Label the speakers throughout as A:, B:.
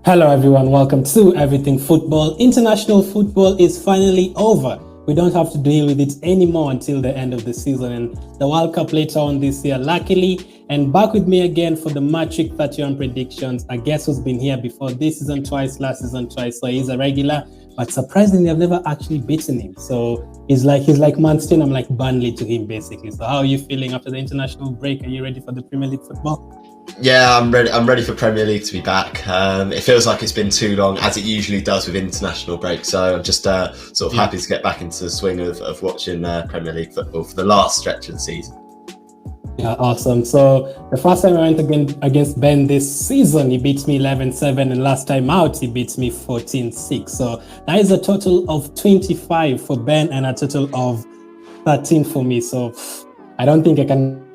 A: Hello everyone, welcome to Everything Football. International football is finally over. We don't have to deal with it anymore until the end of the season and the World Cup later on this year, luckily. And back with me again for the Matric 31 predictions. I guess who's been here before this season twice, last season twice, so he's a regular. But surprisingly, I've never actually beaten him. So he's like Man City, I'm like Burnley to him basically. So how are you feeling after the international break? Are you ready for the Premier League football?
B: Yeah, I'm ready. I'm ready for Premier League to be back. It feels like it's been too long, as it usually does with international breaks. So I'm just sort of happy to get back into the swing of watching Premier League football for the last stretch of the season.
A: Yeah, awesome. So the first time I went against Ben this season, he beat me 11-7, and last time out, he beat me 14-6. So that is a total of 25 for Ben and a total of 13 for me. So I don't think I can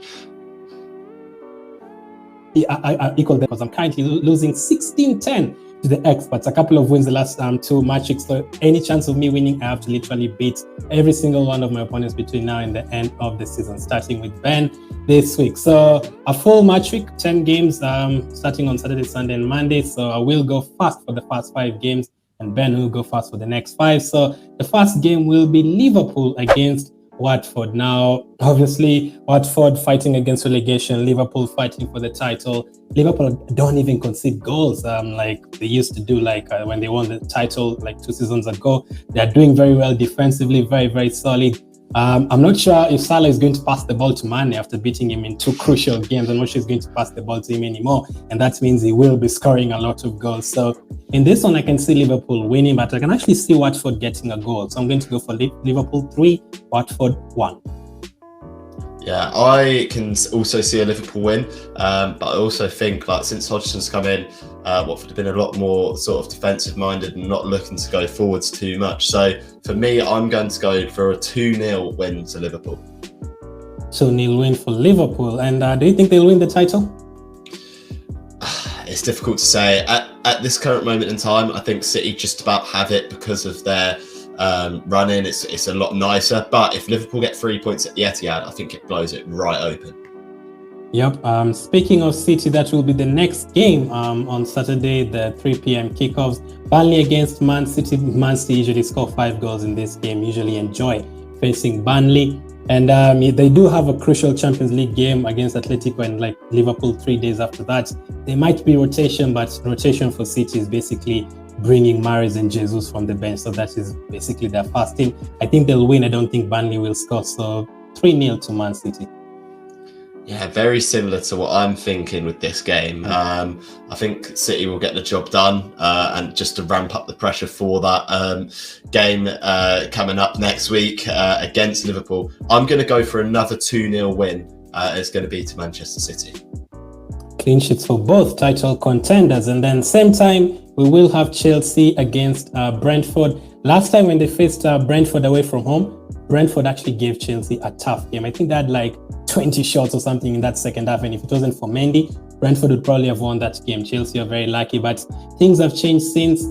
A: equal that because I'm currently losing 16-10 to the experts. A couple of wins the last two matches. So any chance of me winning, I have to literally beat every single one of my opponents between now and the end of the season, starting with Ben this week. So a full match week, 10 games, starting on Saturday, Sunday, and Monday. So I will go fast for the first 5 games, and Ben will go fast for the next 5. So the first game will be Liverpool against Watford. Now, obviously, Watford fighting against relegation, Liverpool fighting for the title. Liverpool don't even concede goals like they used to do, like when they won the title like 2 seasons ago. They're doing very well defensively, very, very solid. I'm not sure if Salah is going to pass the ball to Mane after beating him in 2 crucial games. I'm not sure he's going to pass the ball to him anymore, and that means he will be scoring a lot of goals. So in this one, I can see Liverpool winning, but I can actually see Watford getting a goal. So I'm going to go for Liverpool 3, Watford 1.
B: Yeah, I can also see a Liverpool win, but I also think like since Hodgson's come in, Watford have been a lot more sort of defensive minded and not looking to go forwards too much. So for me, I'm going to go for a 2-0 win to Liverpool.
A: 2-0 win for Liverpool. And do you think they'll win the title?
B: It's difficult to say. At this current moment in time, I think City just about have it because of their running. It's a lot nicer, but if Liverpool get 3 points at the Etihad, I think it blows it right open.
A: Yep. Speaking of City, that will be the next game on Saturday, the 3 p.m. kickoffs. Burnley against Man City. Man City usually score 5 goals in this game. Usually enjoy facing Burnley, and they do have a crucial Champions League game against Atletico and like Liverpool 3 days after that. There might be rotation, but rotation for City is basically bringing Mahrez and Jesus from the bench. So that is basically their first team. I think they'll win. I don't think Burnley will score. So 3-0 to Man City.
B: Yeah, very similar to what I'm thinking with this game. I think City will get the job done, and just to ramp up the pressure for that game coming up next week against Liverpool, I'm going to go for another 2-0 win. It's going to be to Manchester City.
A: Clean sheets for both title contenders. And then same time, we will have Chelsea against Brentford. Last time when they faced Brentford away from home, Brentford actually gave Chelsea a tough game. I think they had like 20 shots or something in that second half, and if it wasn't for Mendy, Brentford would probably have won that game. Chelsea are very lucky, but things have changed since.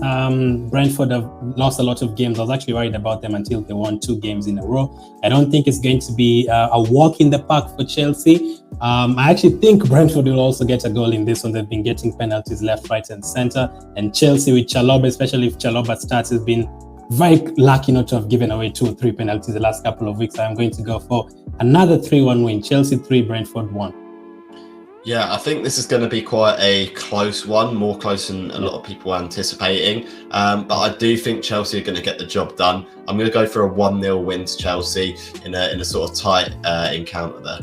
A: Brentford have lost a lot of games. I was actually worried about them until they won 2 games in a row. I don't think it's going to be a walk in the park for Chelsea. I actually think Brentford will also get a goal in this one. They've been getting penalties left, right, and center. And Chelsea with Chalobah, especially if Chalobah starts, has been very lucky not to have given away 2 or 3 penalties the last couple of weeks. I'm going to go for another 3-1 win. Chelsea 3, Brentford 1.
B: Yeah, I think this is going to be quite a close one, more close than a lot of people are anticipating. But I do think Chelsea are going to get the job done. I'm going to go for a 1-0 win to Chelsea in a sort of tight encounter there.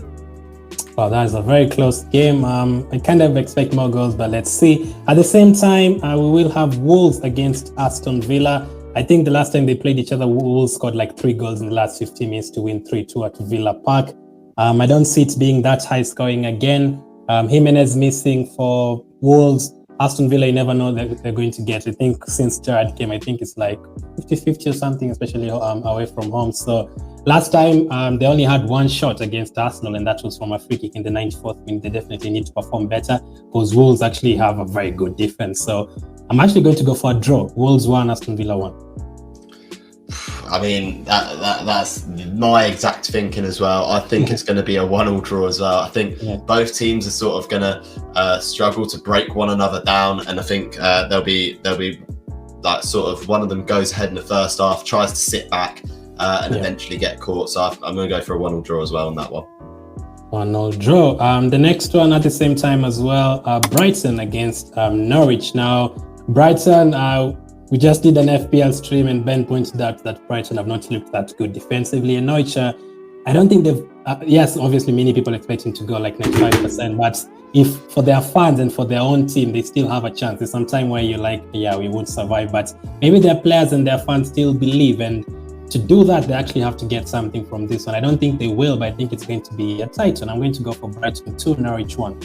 A: Well, that is a very close game. I kind of expect more goals, but let's see. At the same time, we will have Wolves against Aston Villa. I think the last time they played each other, Wolves scored like 3 goals in the last 15 minutes to win 3-2 at Villa Park. I don't see it being that high scoring again. Jimenez missing for Wolves. Aston Villa, you never know that they're going to get. I think since Gerrard came, I think it's like 50-50 or something, especially away from home. So last time, they only had 1 shot against Arsenal, and that was from a free kick in the 94th minute. They definitely need to perform better because Wolves actually have a very good defense. So I'm actually going to go for a draw. Wolves 1, Aston Villa 1.
B: I mean, that's my exact thinking as well. I think it's going to be a 1-1 draw as well. I think both teams are sort of going to struggle to break one another down, and I think there'll be like sort of one of them goes ahead in the first half, tries to sit back and eventually get caught. So I'm going to go for a 1-1 draw as well on that one.
A: 1-0 draw. The next one at the same time as well, Brighton against Norwich. Now, Brighton, we just did an FPL stream and Ben pointed out that Brighton have not looked that good defensively. And Norwich, I don't think they've, yes, obviously many people expecting to go like 95%, but if for their fans and for their own team, they still have a chance. There's some time where you're like, yeah, we won't survive, but maybe their players and their fans still believe. And to do that, they actually have to get something from this one. I don't think they will, but I think it's going to be a tight one. I'm going to go for Brighton 2, Norwich 1.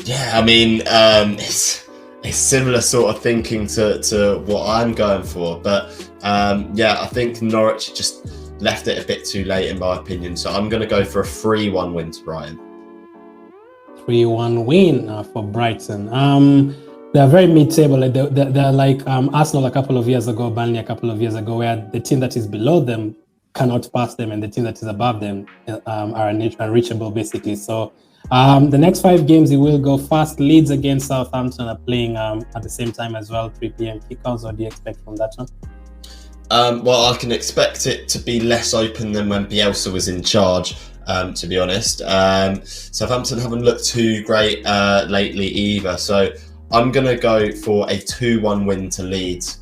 B: Yeah, I mean, it's similar sort of thinking to what I'm going for, but yeah, I think Norwich just left it a bit too late in my opinion, so I'm going to go for a 3-1 win to Brighton.
A: 3-1 win for Brighton. They're very mid-table. They're like Arsenal a couple of years ago, Burnley a couple of years ago, where the team that is below them cannot pass them, and the team that is above them are unreachable, basically. So the next 5 games, it will go fast. Leeds against Southampton are playing at the same time as well, 3 p.m. kickouts. What do you expect from that one?
B: Well, I can expect it to be less open than when Bielsa was in charge, to be honest. Southampton haven't looked too great lately either, so I'm going to go for a 2-1 win to Leeds.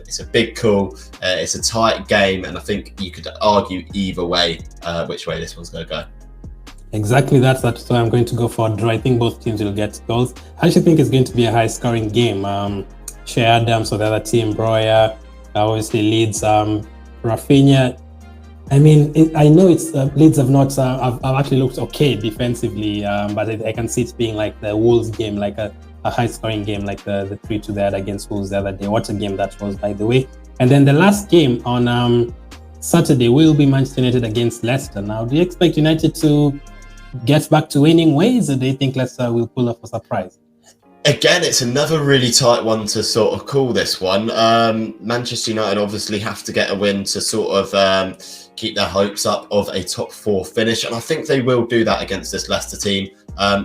B: It's a big call. It's a tight game, and I think you could argue either way which way this one's going to go.
A: Exactly, that's why I'm going to go for a draw. I think both teams will get goals. I actually think it's going to be a high-scoring game. Shea Adams, so the other team, Breuer, obviously Leeds, Rafinha. I mean, I know it's Leeds have not have actually looked okay defensively, but I can see it being like the Wolves game, like a high-scoring game, like the 3-2 they had against Wolves the other day. What a game that was, by the way. And then the last game on Saturday will be Manchester United against Leicester. Now, do you expect United to get back to winning ways, or do you think Leicester will pull off a surprise?
B: Again, it's another really tight one to sort of call this one. Manchester United obviously have to get a win to sort of keep their hopes up of a top 4 finish, and I think they will do that against this Leicester team.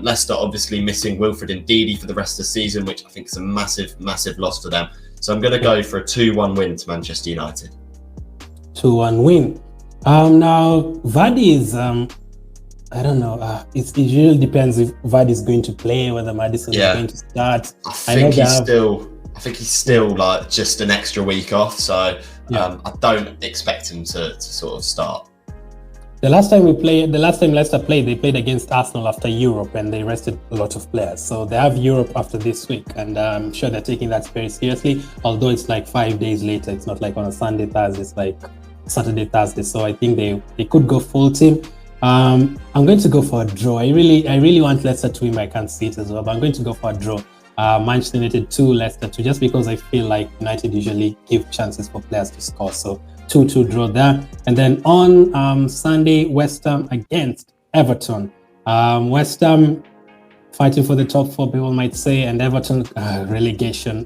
B: Leicester obviously missing Wilfred Ndidi for the rest of the season, which I think is a massive, massive loss for them. So I'm going to go for a 2-1 win to Manchester United. 2-1
A: win. Now, Vardy is... I don't know. It usually depends if Vardy is going to play, whether Maddison is going to start.
B: I think he's still like just an extra week off, so I don't expect him to sort of start.
A: The last time Leicester played, they played against Arsenal after Europe, and they rested a lot of players. So they have Europe after this week, and I'm sure they're taking that very seriously. Although it's like 5 days later, it's not like on a Sunday, Thursday. It's like Saturday, Thursday. So I think they could go full team. I'm going to go for a draw. I really want Leicester to win, but I can't see it as well. But I'm going to go for a draw. Manchester United 2, Leicester 2, just because I feel like United usually give chances for players to score. So 2-2 draw there. And then on Sunday, West Ham against Everton. West Ham fighting for the top 4, people might say, and Everton relegation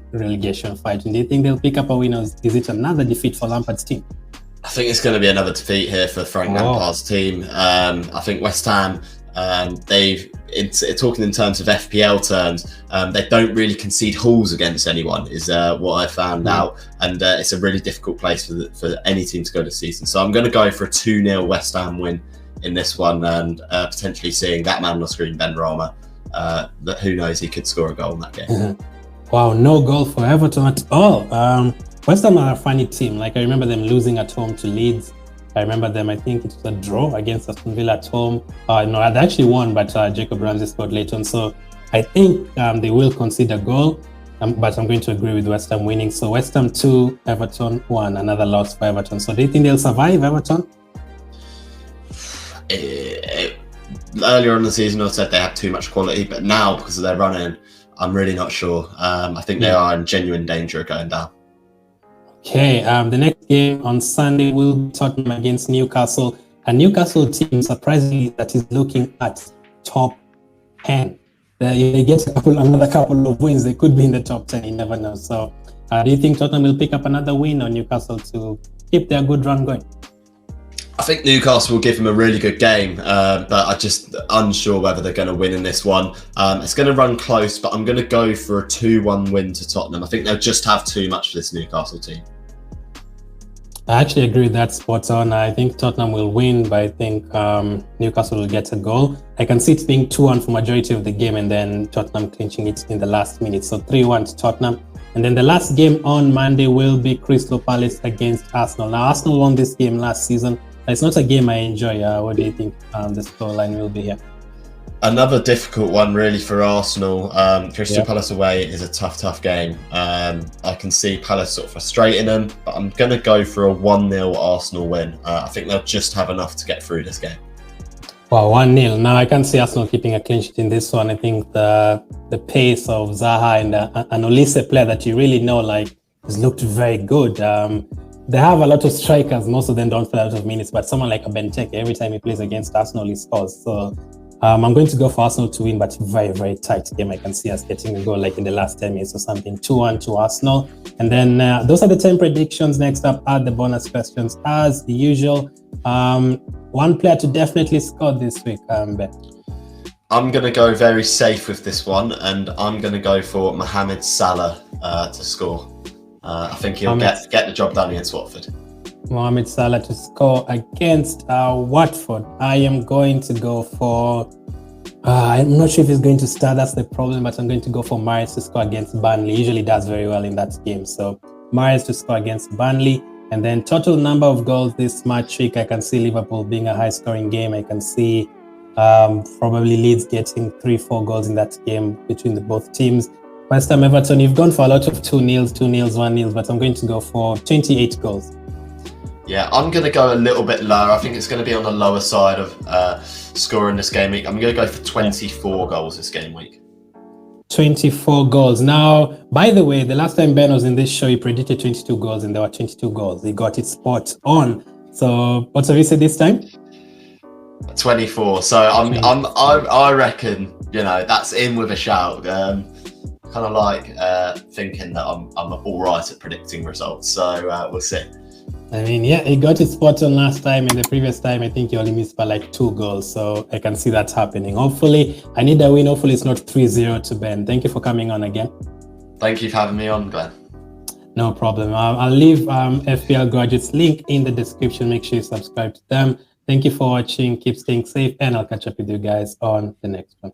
A: fighting. Do you think they'll pick up a win, or is it another defeat for Lampard's team?
B: I think it's going to be another defeat here for Frank Lampard's team. I think West Ham, talking in terms of FPL terms, they don't really concede hauls against anyone, is what I found out. And it's a really difficult place for any team to go this season. So I'm going to go for a 2-0 West Ham win in this one, and potentially seeing that man on the screen, Ben Rama. Who knows, he could score a goal in that game.
A: Wow, no goal for Everton at all. West Ham are a funny team. Like, I remember them losing at home to Leeds. I remember them, I think it was a draw against Aston Villa at home. No, they actually won, but Jacob Ramsey scored late on. So I think they will concede a goal, but I'm going to agree with West Ham winning. So West Ham 2, Everton 1, another loss for Everton. So do you think they'll survive, Everton?
B: Earlier on in the season, I said they had too much quality, but now, because of their running, I'm really not sure. I think they are in genuine danger of going down.
A: Okay, the next game on Sunday will be Tottenham against Newcastle. A Newcastle team, surprisingly, that is looking at top 10. They get another couple of wins, they could be in the top 10, you never know. So do you think Tottenham will pick up another win, or Newcastle to keep their good run going?
B: I think Newcastle will give them a really good game, but I'm just unsure whether they're going to win in this one. It's going to run close, but I'm going to go for a 2-1 win to Tottenham. I think they'll just have too much for this Newcastle team.
A: I actually agree with that, spot on. I think Tottenham will win, but I think Newcastle will get a goal. I can see it being 2-1 for majority of the game and then Tottenham clinching it in the last minute. So 3-1 to Tottenham. And then the last game on Monday will be Crystal Palace against Arsenal. Now, Arsenal won this game last season. It's not a game I enjoy. What do you think the scoreline will be here?
B: Another difficult one, really, for Arsenal. Crystal Palace away is a tough game. I can see Palace sort of frustrating them, but I'm going to go for a 1-0 Arsenal win. I think they'll just have enough to get through this game.
A: Wow, 1-0. Now, I can see Arsenal keeping a clean sheet in this one. I think the pace of Zaha and an Olise player that you really know, like, has looked very good. They have a lot of strikers. Most of them don't play a lot of minutes, but someone like a Benteke, every time he plays against Arsenal, he scores. So I'm going to go for Arsenal to win, but very tight game. I can see us getting a goal like in the last 10 minutes or something. 2-1 to Arsenal. And then those are the 10 predictions. Next up are the bonus questions. As usual, one player to definitely score this week, Ben.
B: I'm going to go very safe with this one, and I'm going to go for Mohamed Salah to score. I think he'll get the job done against Watford.
A: Mohamed Salah to score against Watford. I am going to go for... I'm not sure if he's going to start. That's the problem, but I'm going to go for Mahrez to score against Burnley. He usually does very well in that game. So Mahrez to score against Burnley. And then total number of goals this match week, I can see Liverpool being a high-scoring game. I can see probably Leeds getting 3-4 goals in that game between the both teams. West Ham Everton, you've gone for a lot of 2-0, 1-0, but I'm going to go for 28 goals.
B: Yeah, I'm going to go a little bit lower. I think it's going to be on the lower side of scoring this game week. I'm going to go for 24 goals this game week.
A: 24 goals. Now, by the way, the last time Ben was in this show, he predicted 22 goals, and there were 22 goals. He got it spot on. So, what have you said this time?
B: 24. So I reckon, you know, that's in with a shout. Kind of like thinking that I'm all right at predicting results. So we'll see.
A: I mean, yeah, he got it spot on last time, and the previous time I think he only missed by like 2 goals. So I can see that happening. Hopefully, I need a win. Hopefully, it's not 3-0 to Ben. Thank you for coming on again.
B: Thank you for having me on, Glenn.
A: No problem. I'll leave FPL Graduates link in the description. Make sure you subscribe to them. Thank you for watching. Keep staying safe, and I'll catch up with you guys on the next one.